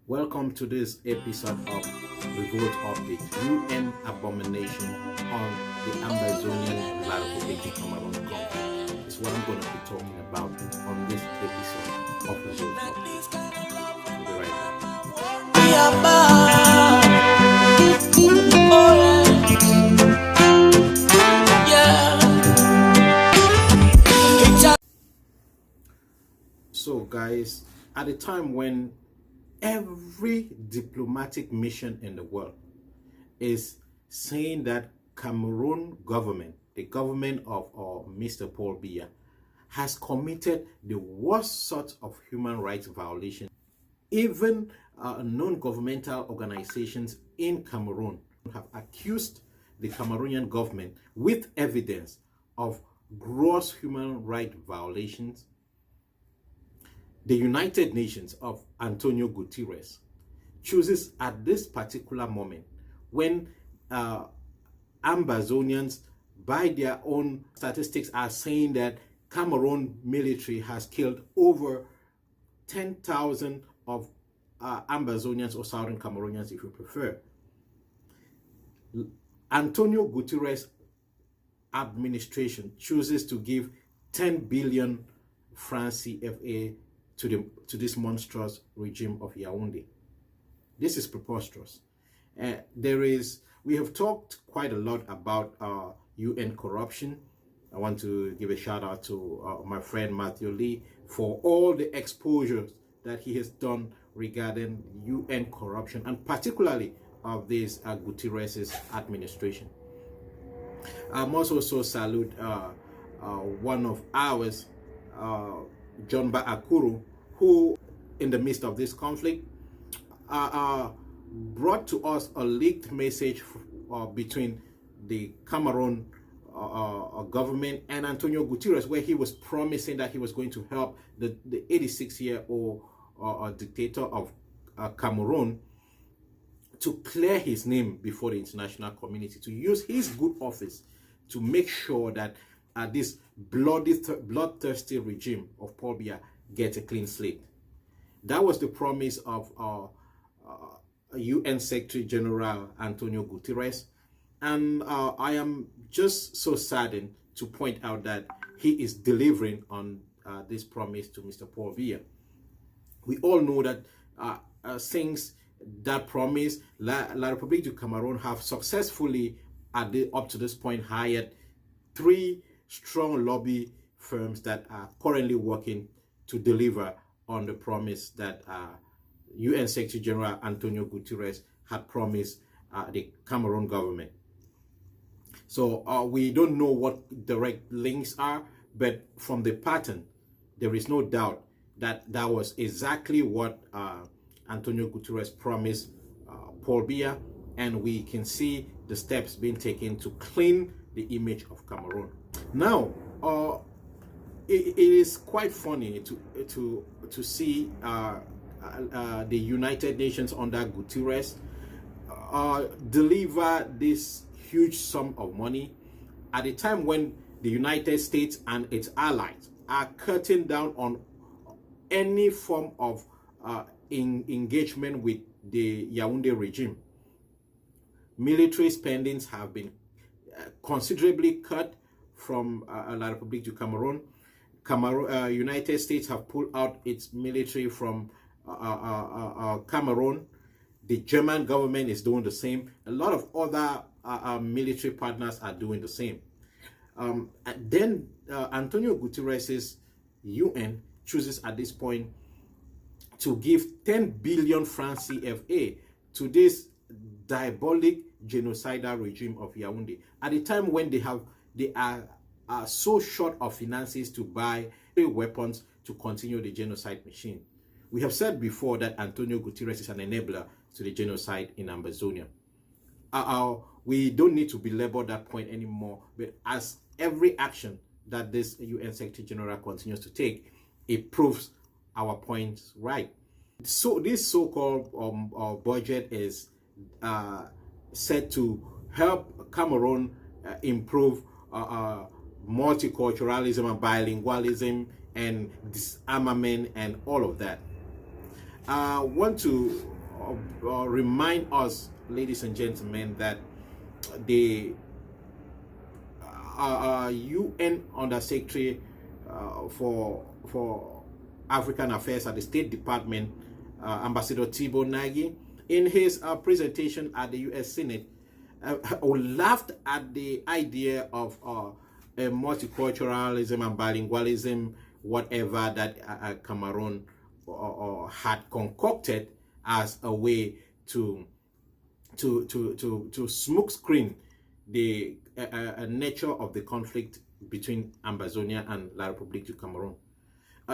Welcome to this episode of Revolt Update, UN abomination on the Ambazonian La Republic of Cameroon conflict. It's what I'm going to be talking about on this episode of Revolt Update. We'll be right back. So guys, at a time when every diplomatic mission in the world is saying that Cameroon government, the government of Mr. Paul Biya, has committed the worst sort of human rights violation. Even non-governmental organizations in Cameroon have accused the Cameroonian government with evidence of gross human rights violations. The United Nations of Antonio Guterres chooses at this particular moment when Ambazonians, by their own statistics, are saying that Cameroon military has killed over 10,000 of Ambazonians or Southern Cameroonians, if you prefer. Antonio Guterres administration chooses to give 10 billion francs CFA to this monstrous regime of Yaoundé. This is preposterous. We have talked quite a lot about UN corruption. I want to give a shout out to my friend Matthew Lee for all the exposures that he has done regarding UN corruption, and particularly of this Guterres' administration. I must also salute one of ours, John Akuru, who, in the midst of this conflict, brought to us a leaked message between the Cameroon government and Antonio Guterres, where he was promising that he was going to help the 86-year-old dictator of Cameroon to clear his name before the international community, to use his good office to make sure that this bloodthirsty regime of Paul Biya gets a clean slate. That was the promise of UN Secretary General Antonio Guterres, and I am just so saddened to point out that he is delivering on this promise to Mr. Paul Biya. We all know that since that promise, La République du Cameroun have successfully, up to this point, hired 3 strong lobby firms that are currently working to deliver on the promise that UN Secretary General Antonio Guterres had promised the Cameroon government. So we don't know what direct links are, but from the pattern, there is no doubt that that was exactly what Antonio Guterres promised Paul Biya, and we can see the steps being taken to clean the image of Cameroon. Now, it is quite funny to see the United Nations under Guterres deliver this huge sum of money at a time when the United States and its allies are cutting down on any form of engagement with the Yaoundé regime. Military spendings have been considerably cut from La République du Cameroun. United States have pulled out its military from Cameroon. The German government is doing the same. A lot of other military partners are doing the same. And then Antonio Guterres' UN chooses at this point to give 10 billion francs CFA to this diabolic genocidal regime of Yaoundé at a time when they are so short of finances to buy weapons to continue the genocide machine. We have said before that Antonio Guterres is an enabler to the genocide in Ambazonia. We don't need to belabor that point anymore, but as every action that this UN Secretary General continues to take, it proves our points right. So this so-called budget is set to help Cameroon improve multiculturalism and bilingualism and disarmament and all of that. I want to remind us, ladies and gentlemen, that the UN Undersecretary for African Affairs at the State Department, Ambassador Thibault Nagy, in his presentation at the U.S. Senate, laughed at the idea of multiculturalism and bilingualism, whatever that Cameroon had concocted as a way to smoke screen the nature of the conflict between Ambazonia and La République du Cameroon.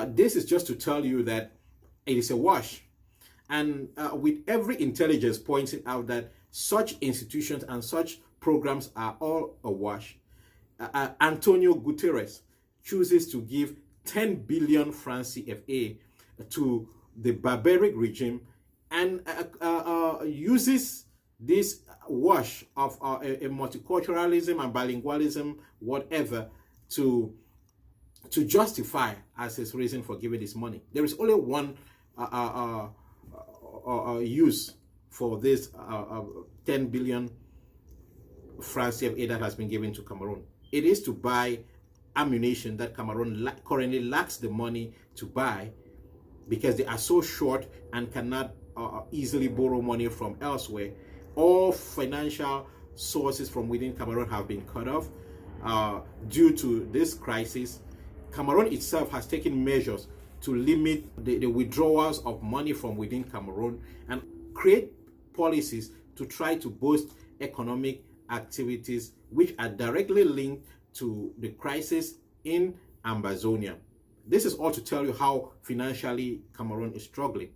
This is just to tell you that it is a wash. And with every intelligence pointing out that such institutions and such programs are all a wash, Antonio Guterres chooses to give 10 billion francs CFA to the barbaric regime and uses this wash of a multiculturalism and bilingualism, whatever, to justify as his reason for giving this money. There is only one use for this 10 billion francs CFA that has been given to Cameroon. It is to buy ammunition that Cameroon currently lacks the money to buy, because they are so short and cannot easily borrow money from elsewhere. All financial sources from within Cameroon have been cut off due to this crisis. Cameroon itself has taken measures to limit the withdrawals of money from within Cameroon and create policies to try to boost economic activities which are directly linked to the crisis in Ambazonia. This is all to tell you how financially Cameroon is struggling.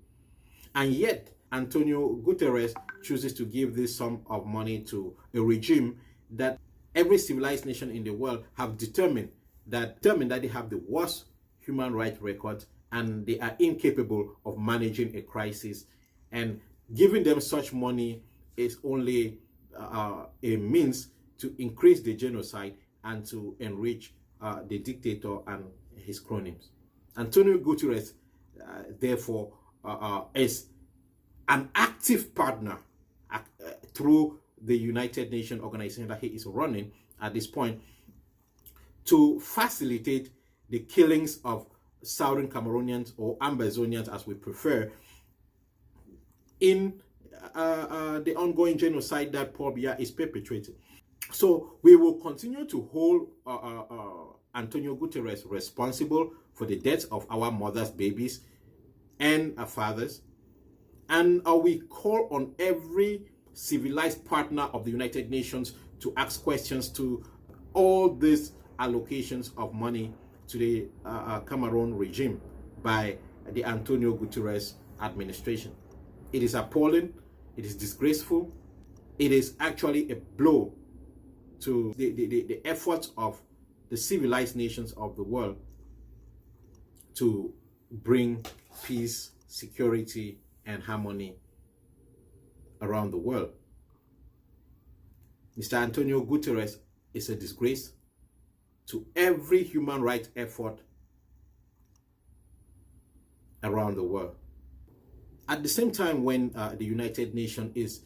And yet, Antonio Guterres chooses to give this sum of money to a regime that every civilized nation in the world have determined that they have the worst human rights record and they are incapable of managing a crisis. And giving them such money is only a means to increase the genocide and to enrich the dictator and his cronies. Antonio Guterres, therefore, is an active partner through the United Nations organization that he is running at this point to facilitate the killings of Southern Cameroonians, or Ambazonians as we prefer, in the ongoing genocide that Paul Biya is perpetrating. So we will continue to hold Antonio Guterres responsible for the deaths of our mothers, babies, and our fathers. And we call on every civilized partner of the United Nations to ask questions to all these allocations of money to the Cameroon regime by the Antonio Guterres administration. It is appalling. It is disgraceful. It is actually a blow to the efforts of the civilized nations of the world to bring peace, security, and harmony around the world. Mr. Antonio Guterres is a disgrace to every human rights effort around the world. At the same time, when the United Nations is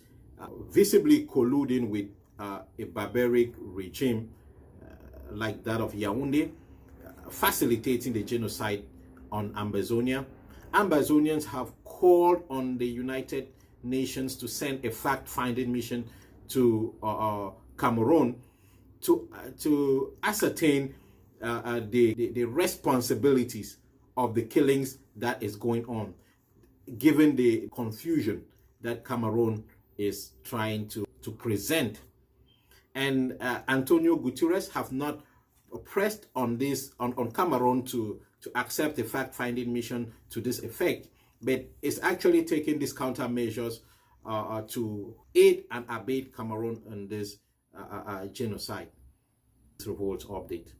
visibly colluding with a barbaric regime like that of Yaoundé, facilitating the genocide on Ambazonia, Ambazonians have called on the United Nations to send a fact-finding mission to Cameroon to ascertain the responsibilities of the killings that is going on, given the confusion that Cameroon is trying to present. And Antonio Guterres have not pressed on this on Cameroon to accept a fact-finding mission to this effect, but is actually taking these countermeasures to aid and abet Cameroon in this genocide. Revolt update.